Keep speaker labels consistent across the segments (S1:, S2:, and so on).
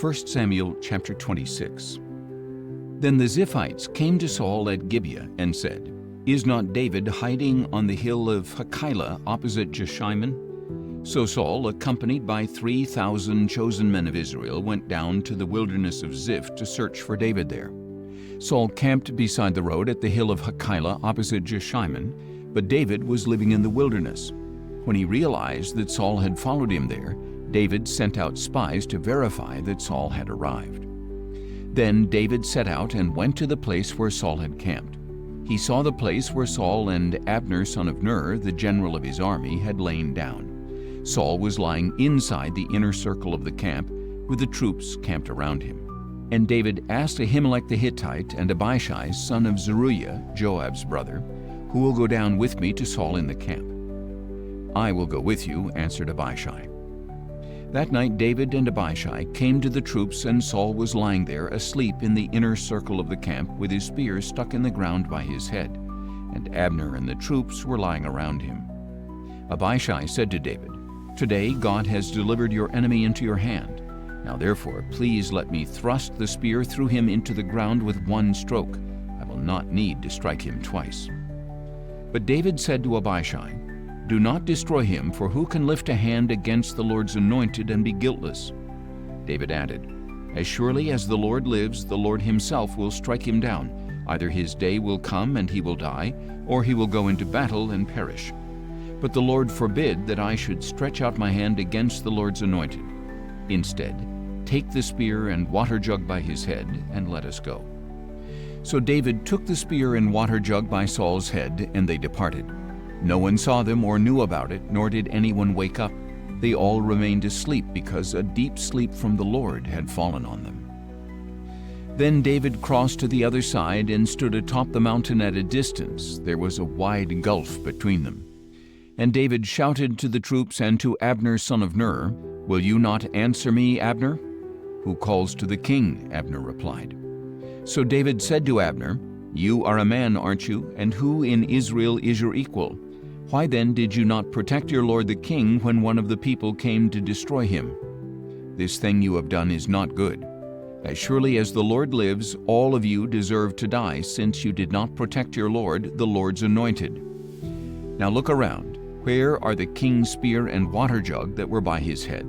S1: 1 Samuel chapter 26. Then the Ziphites came to Saul at Gibeah and said, "Is not David hiding on the hill of Hachilah opposite Jeshimon?" So Saul, accompanied by 3,000 chosen men of Israel, went down to the wilderness of Ziph to search for David there. Saul camped beside the road at the hill of Hachilah opposite Jeshimon, but David was living in the wilderness. When he realized that Saul had followed him there, David sent out spies to verify that Saul had arrived. Then David set out and went to the place where Saul had camped. He saw the place where Saul and Abner son of Ner, the general of his army, had lain down. Saul was lying inside the inner circle of the camp, with the troops camped around him. And David asked Ahimelech the Hittite and Abishai son of Zeruiah, Joab's brother, "Who will go down with me to Saul in the camp?" "I will go with you," answered Abishai. That night David and Abishai came to the troops, and Saul was lying there asleep in the inner circle of the camp with his spear stuck in the ground by his head, and Abner and the troops were lying around him. Abishai said to David, "Today God has delivered your enemy into your hand. Now therefore please let me thrust the spear through him into the ground with one stroke. I will not need to strike him twice." But David said to Abishai, "Do not destroy him, for who can lift a hand against the Lord's anointed and be guiltless?" David added, "As surely as the Lord lives, the Lord himself will strike him down. Either his day will come and he will die, or he will go into battle and perish. But the Lord forbid that I should stretch out my hand against the Lord's anointed. Instead, take the spear and water jug by his head, and let us go." So David took the spear and water jug by Saul's head, and they departed. No one saw them or knew about it, nor did anyone wake up. They all remained asleep because a deep sleep from the Lord had fallen on them. Then David crossed to the other side and stood atop the mountain at a distance. There was a wide gulf between them. And David shouted to the troops and to Abner son of Ner, "Will you not answer me, Abner?" "Who calls to the king?" Abner replied. So David said to Abner, "You are a man, aren't you? And who in Israel is your equal? Why then did you not protect your lord the king when one of the people came to destroy him? This thing you have done is not good. As surely as the Lord lives, all of you deserve to die, since you did not protect your lord, the Lord's anointed. Now look around. Where are the king's spear and water jug that were by his head?"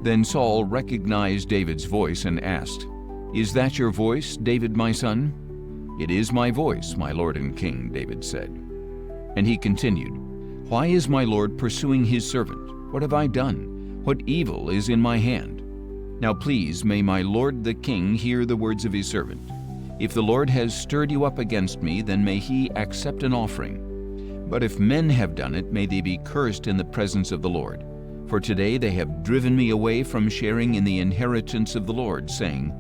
S1: Then Saul recognized David's voice and asked, "Is that your voice, David my son?" "It is my voice, my lord and king," David said. And he continued, "Why is my lord pursuing his servant? What have I done? What evil is in my hand? Now please, may my lord the king hear the words of his servant. If the Lord has stirred you up against me, then may he accept an offering. But if men have done it, may they be cursed in the presence of the Lord. For today they have driven me away from sharing in the inheritance of the Lord, saying,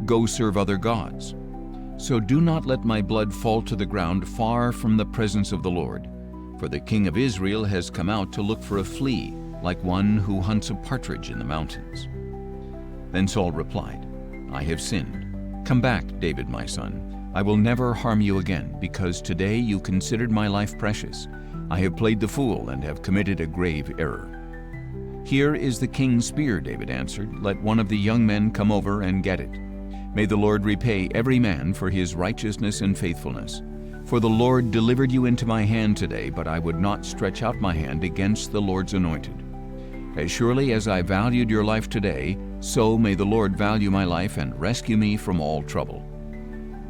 S1: 'Go serve other gods.' So do not let my blood fall to the ground far from the presence of the Lord. For the king of Israel has come out to look for a flea, like one who hunts a partridge in the mountains." Then Saul replied, "I have sinned. Come back, David my son. I will never harm you again, because today you considered my life precious. I have played the fool and have committed a grave error." "Here is the king's spear," David answered. "Let one of the young men come over and get it. May the Lord repay every man for his righteousness and faithfulness. For the Lord delivered you into my hand today, but I would not stretch out my hand against the Lord's anointed. As surely as I valued your life today, so may the Lord value my life and rescue me from all trouble."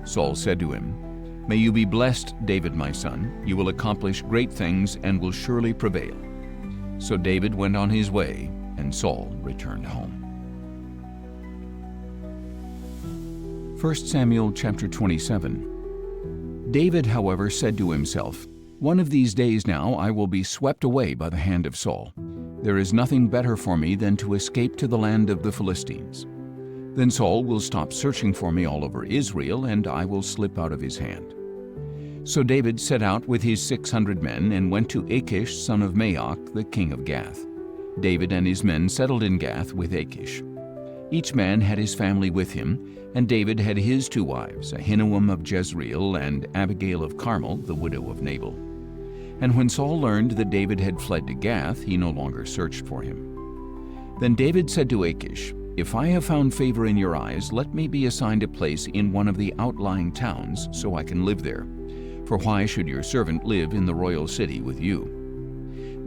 S1: Saul said to him, "May you be blessed, David my son. You will accomplish great things and will surely prevail." So David went on his way, and Saul returned home. 1 Samuel chapter 27. David, however, said to himself, "One of these days now I will be swept away by the hand of Saul. There is nothing better for me than to escape to the land of the Philistines. Then Saul will stop searching for me all over Israel, and I will slip out of his hand." So David set out with his 600 men and went to Achish son of Maoch, the king of Gath. David and his men settled in Gath with Achish. Each man had his family with him, and David had his 2 wives, Ahinoam of Jezreel and Abigail of Carmel, the widow of Nabal. And when Saul learned that David had fled to Gath, he no longer searched for him. Then David said to Achish, "If I have found favor in your eyes, let me be assigned a place in one of the outlying towns so I can live there. For why should your servant live in the royal city with you?"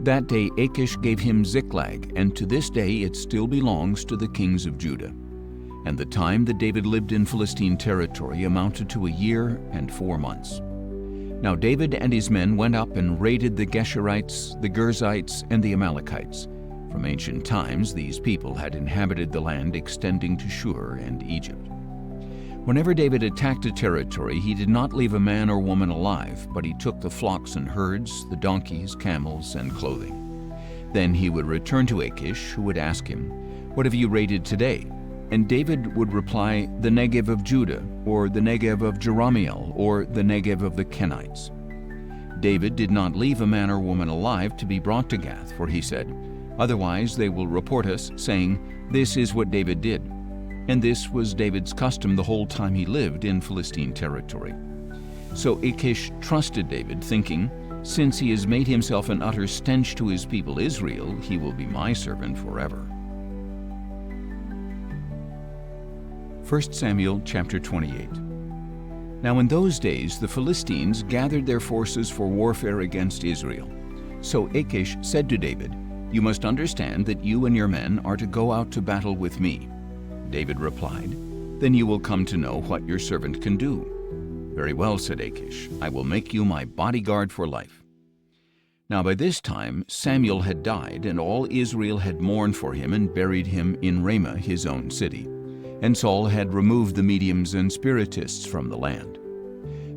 S1: That day Achish gave him Ziklag, and to this day it still belongs to the kings of Judah. And the time that David lived in Philistine territory amounted to 1 year and 4 months. Now David and his men went up and raided the Geshurites, the Girzites, and the Amalekites. From ancient times these people had inhabited the land extending to Shur and Egypt. Whenever David attacked a territory, he did not leave a man or woman alive, but he took the flocks and herds, the donkeys, camels, and clothing. Then he would return to Achish, who would ask him, "What have you raided today?" And David would reply, "The Negev of Judah, or the Negev of Jerahmeel, or the Negev of the Kenites." David did not leave a man or woman alive to be brought to Gath, for he said, "Otherwise they will report us, saying, 'This is what David did.'" And this was David's custom the whole time he lived in Philistine territory. So Achish trusted David, thinking, "Since he has made himself an utter stench to his people Israel, he will be my servant forever." 1 Samuel chapter 28. Now in those days the Philistines gathered their forces for warfare against Israel. So Achish said to David, "You must understand that you and your men are to go out to battle with me." David replied, "Then you will come to know what your servant can do." "Very well," said Achish, "I will make you my bodyguard for life." Now by this time Samuel had died, and all Israel had mourned for him and buried him in Ramah, his own city. And Saul had removed the mediums and spiritists from the land.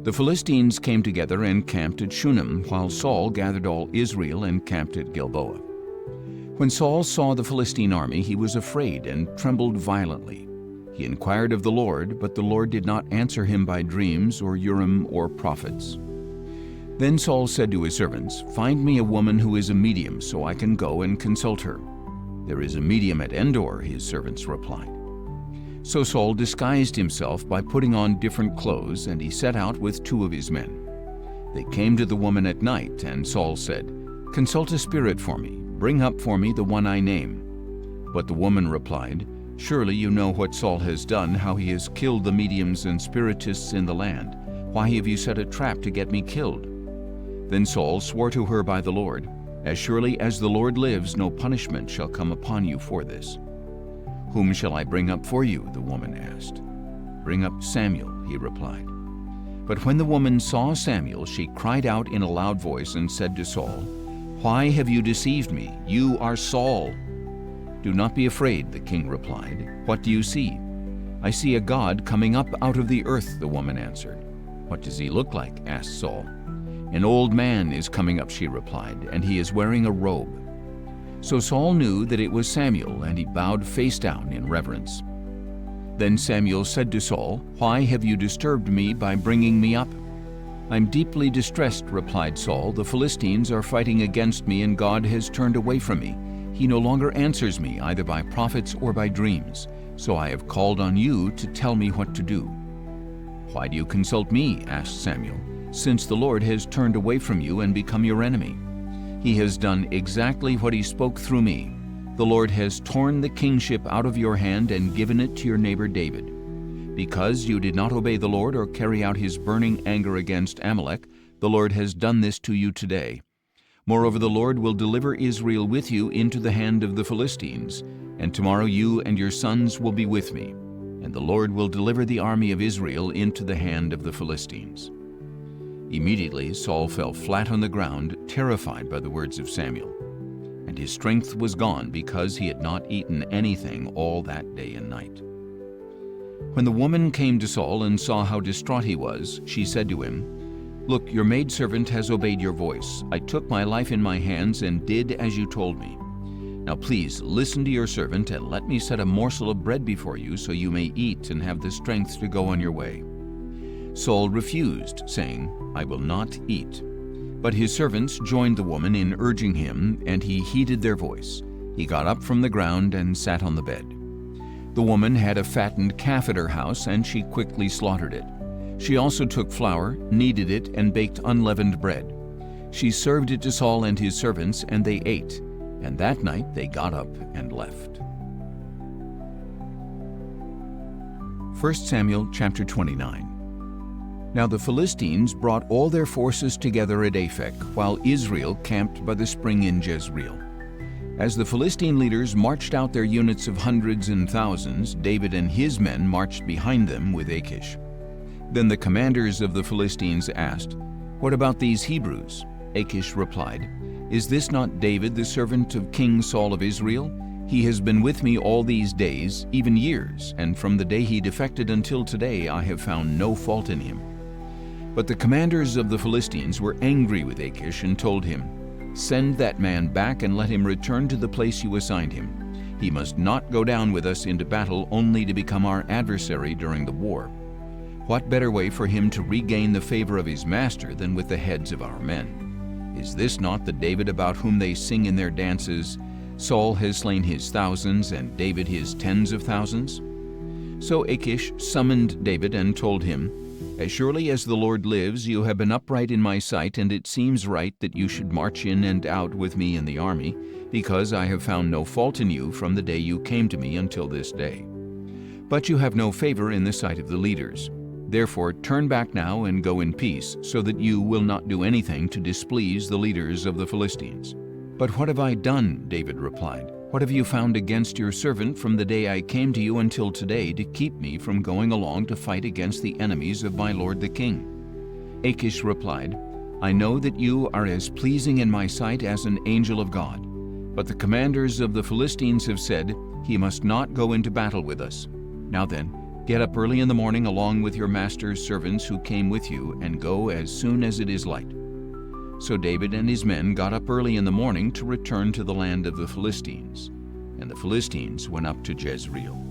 S1: The Philistines came together and camped at Shunem, while Saul gathered all Israel and camped at Gilboa. When Saul saw the Philistine army, he was afraid and trembled violently. He inquired of the Lord, but the Lord did not answer him by dreams or Urim or prophets. Then Saul said to his servants, "Find me a woman who is a medium, so I can go and consult her." "There is a medium at Endor," his servants replied. So Saul disguised himself by putting on different clothes, and he set out with 2 of his men. They came to the woman at night, and Saul said, "Consult a spirit for me. Bring up for me the one I name." But the woman replied, "Surely you know what Saul has done, how he has killed the mediums and spiritists in the land. Why have you set a trap to get me killed?" Then Saul swore to her by the Lord, "As surely as the Lord lives, no punishment shall come upon you for this." "Whom shall I bring up for you?" the woman asked. "Bring up Samuel," he replied. But when the woman saw Samuel, she cried out in a loud voice and said to Saul, "Why have you deceived me? You are Saul." "Do not be afraid," the king replied. "What do you see?" "I see a god coming up out of the earth," the woman answered. "What does he look like?" asked Saul. "An old man is coming up," she replied, "and he is wearing a robe." So Saul knew that it was Samuel, and he bowed face down in reverence. Then Samuel said to Saul, "Why have you disturbed me by bringing me up?" "I'm deeply distressed," replied Saul. "The Philistines are fighting against me, and God has turned away from me. He no longer answers me, either by prophets or by dreams. So I have called on you to tell me what to do." "Why do you consult me?" asked Samuel, "since the Lord has turned away from you and become your enemy? He has done exactly what he spoke through me. The Lord has torn the kingship out of your hand and given it to your neighbor David. Because you did not obey the Lord or carry out his burning anger against Amalek, the Lord has done this to you today. Moreover, the Lord will deliver Israel with you into the hand of the Philistines, and tomorrow you and your sons will be with me, and the Lord will deliver the army of Israel into the hand of the Philistines." Immediately Saul fell flat on the ground, terrified by the words of Samuel. And his strength was gone because he had not eaten anything all that day and night. When the woman came to Saul and saw how distraught he was, she said to him, "Look, your maidservant has obeyed your voice. I took my life in my hands and did as you told me. Now please listen to your servant and let me set a morsel of bread before you so you may eat and have the strength to go on your way." Saul refused, saying, "I will not eat." But his servants joined the woman in urging him, and he heeded their voice. He got up from the ground and sat on the bed. The woman had a fattened calf at her house, and she quickly slaughtered it. She also took flour, kneaded it, and baked unleavened bread. She served it to Saul and his servants, and they ate. And that night they got up and left. 1 Samuel chapter 29. Now the Philistines brought all their forces together at Aphek, while Israel camped by the spring in Jezreel. As the Philistine leaders marched out their units of hundreds and thousands, David and his men marched behind them with Achish. Then the commanders of the Philistines asked, "What about these Hebrews?" Achish replied, "Is this not David, the servant of King Saul of Israel? He has been with me all these days, even years, and from the day he defected until today I have found no fault in him." But the commanders of the Philistines were angry with Achish and told him, "Send that man back and let him return to the place you assigned him. He must not go down with us into battle only to become our adversary during the war. What better way for him to regain the favor of his master than with the heads of our men? Is this not the David about whom they sing in their dances? Saul has slain his thousands and David his tens of thousands?" So Achish summoned David and told him, "As surely as the Lord lives, you have been upright in my sight, and it seems right that you should march in and out with me in the army, because I have found no fault in you from the day you came to me until this day. But you have no favor in the sight of the leaders. Therefore turn back now and go in peace, so that you will not do anything to displease the leaders of the Philistines." "But what have I done?" David replied. "What have you found against your servant from the day I came to you until today to keep me from going along to fight against the enemies of my lord the king?" Achish replied, "I know that you are as pleasing in my sight as an angel of God. But the commanders of the Philistines have said, 'He must not go into battle with us.' Now then, get up early in the morning along with your master's servants who came with you, and go as soon as it is light." So David and his men got up early in the morning to return to the land of the Philistines, and the Philistines went up to Jezreel.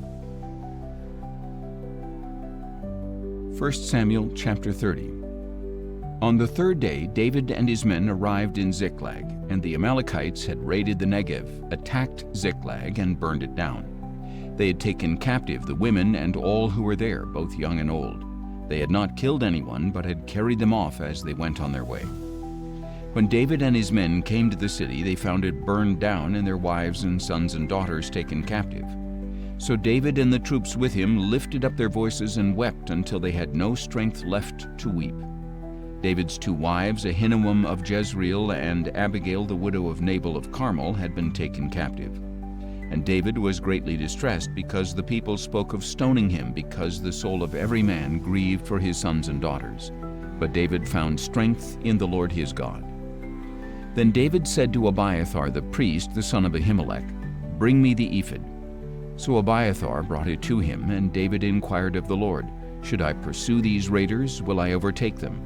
S1: 1 Samuel chapter 30. On the third day, David and his men arrived in Ziklag, and the Amalekites had raided the Negev, attacked Ziklag, and burned it down. They had taken captive the women and all who were there, both young and old. They had not killed anyone, but had carried them off as they went on their way. When David and his men came to the city, they found it burned down and their wives and sons and daughters taken captive. So David and the troops with him lifted up their voices and wept until they had no strength left to weep. David's two wives, Ahinoam of Jezreel and Abigail the widow of Nabal of Carmel, had been taken captive. And David was greatly distressed because the people spoke of stoning him, because the soul of every man grieved for his sons and daughters. But David found strength in the Lord his God. Then David said to Abiathar the priest, the son of Ahimelech, "Bring me the ephod." So Abiathar brought it to him, and David inquired of the Lord, "Should I pursue these raiders? Will I overtake them?"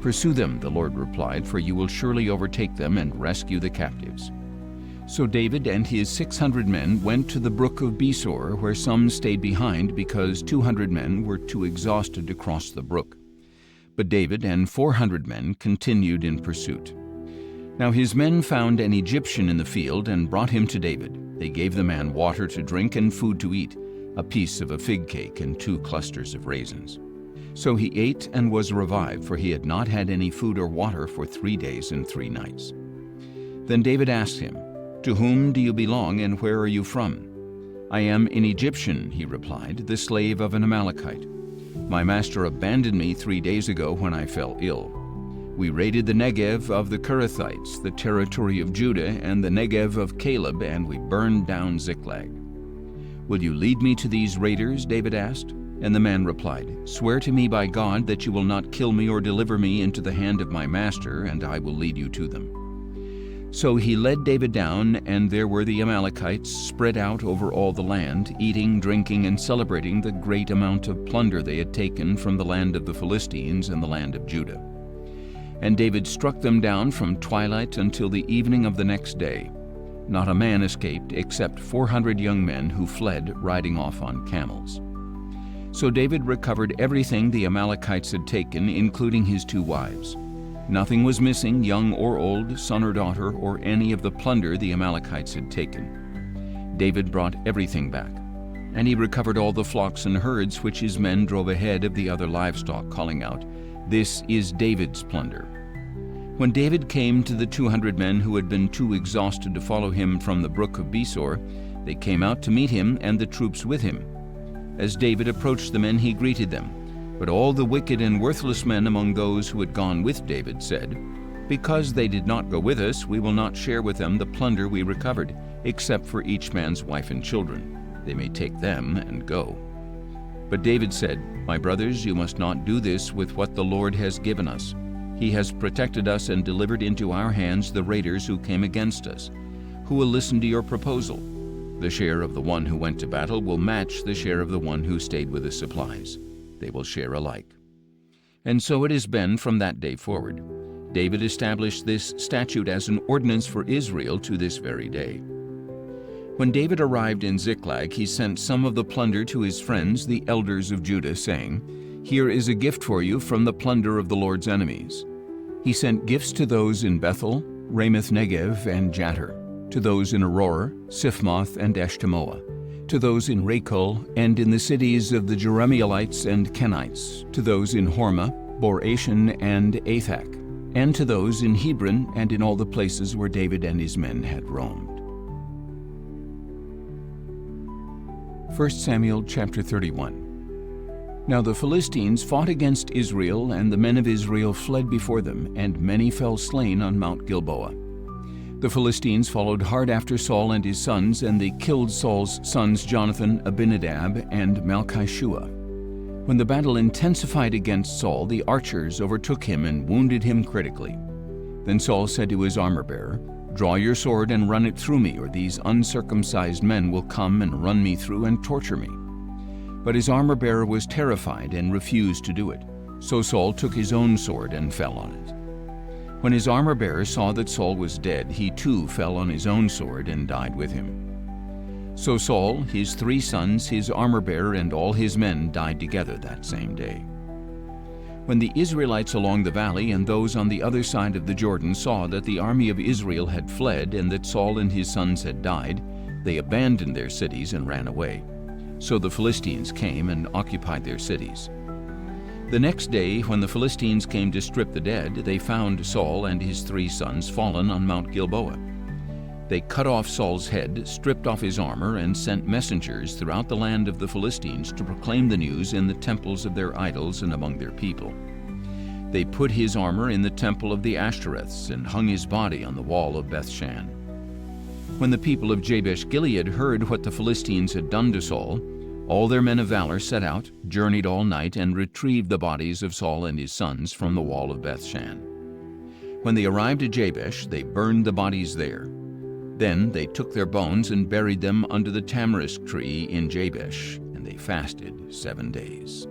S1: "Pursue them," the Lord replied, "for you will surely overtake them and rescue the captives." So David and his 600 men went to the brook of Besor, where some stayed behind because 200 men were too exhausted to cross the brook. But David and 400 men continued in pursuit. Now his men found an Egyptian in the field and brought him to David. They gave the man water to drink and food to eat, a piece of a fig cake and 2 clusters of raisins. So he ate and was revived, for he had not had any food or water for 3 days and 3 nights. Then David asked him, "To whom do you belong and where are you from?" "I am an Egyptian," he replied, "the slave of an Amalekite. My master abandoned me 3 days ago when I fell ill. We raided the Negev of the Kerethites, the territory of Judah, and the Negev of Caleb, and we burned down Ziklag." "Will you lead me to these raiders?" David asked. And the man replied, "Swear to me by God that you will not kill me or deliver me into the hand of my master, and I will lead you to them." So he led David down, and there were the Amalekites spread out over all the land, eating, drinking, and celebrating the great amount of plunder they had taken from the land of the Philistines and the land of Judah. And David struck them down from twilight until the evening of the next day. Not a man escaped except 400 young men who fled riding off on camels. So David recovered everything the Amalekites had taken, including his 2 wives. Nothing was missing, young or old, son or daughter, or any of the plunder the Amalekites had taken. David brought everything back, and he recovered all the flocks and herds which his men drove ahead of the other livestock, calling out, "This is David's plunder." When David came to the 200 men who had been too exhausted to follow him from the brook of Besor, they came out to meet him and the troops with him. As David approached the men, he greeted them. But all the wicked and worthless men among those who had gone with David said, "Because they did not go with us, we will not share with them the plunder we recovered, except for each man's wife and children. They may take them and go." But David said, "My brothers, you must not do this with what the Lord has given us. He has protected us and delivered into our hands the raiders who came against us. Who will listen to your proposal? The share of the one who went to battle will match the share of the one who stayed with the supplies. They will share alike." And so it has been from that day forward. David established this statute as an ordinance for Israel to this very day. When David arrived in Ziklag, he sent some of the plunder to his friends, the elders of Judah, saying, "Here is a gift for you from the plunder of the Lord's enemies." He sent gifts to those in Bethel, Ramoth Negev, and Jattir, to those in Aurora, Siphmoth, and Eshtemoa, to those in Rachel, and in the cities of the Jerahmeelites and Kenites, to those in Hormah, Bor-Ashan, and Athak, and to those in Hebron and in all the places where David and his men had roamed. 1 Samuel chapter 31. Now the Philistines fought against Israel, and the men of Israel fled before them, and many fell slain on Mount Gilboa. The Philistines followed hard after Saul and his sons, and they killed Saul's sons Jonathan, Abinadab, and Malchishua. When the battle intensified against Saul, the archers overtook him and wounded him critically. Then Saul said to his armor-bearer, "Draw your sword and run it through me, or these uncircumcised men will come and run me through and torture me." But his armor-bearer was terrified and refused to do it. So Saul took his own sword and fell on it. When his armor-bearer saw that Saul was dead, he too fell on his own sword and died with him. So Saul, his 3 sons, his armor-bearer, and all his men died together that same day. When the Israelites along the valley and those on the other side of the Jordan saw that the army of Israel had fled and that Saul and his sons had died, they abandoned their cities and ran away. So the Philistines came and occupied their cities. The next day, when the Philistines came to strip the dead, they found Saul and his 3 sons fallen on Mount Gilboa. They cut off Saul's head, stripped off his armor, and sent messengers throughout the land of the Philistines to proclaim the news in the temples of their idols and among their people. They put his armor in the temple of the Ashtoreths and hung his body on the wall of Bethshan. When the people of Jabesh-Gilead heard what the Philistines had done to Saul, all their men of valor set out, journeyed all night, and retrieved the bodies of Saul and his sons from the wall of Bethshan. When they arrived at Jabesh, they burned the bodies there. Then they took their bones and buried them under the tamarisk tree in Jabesh, and they fasted 7 days.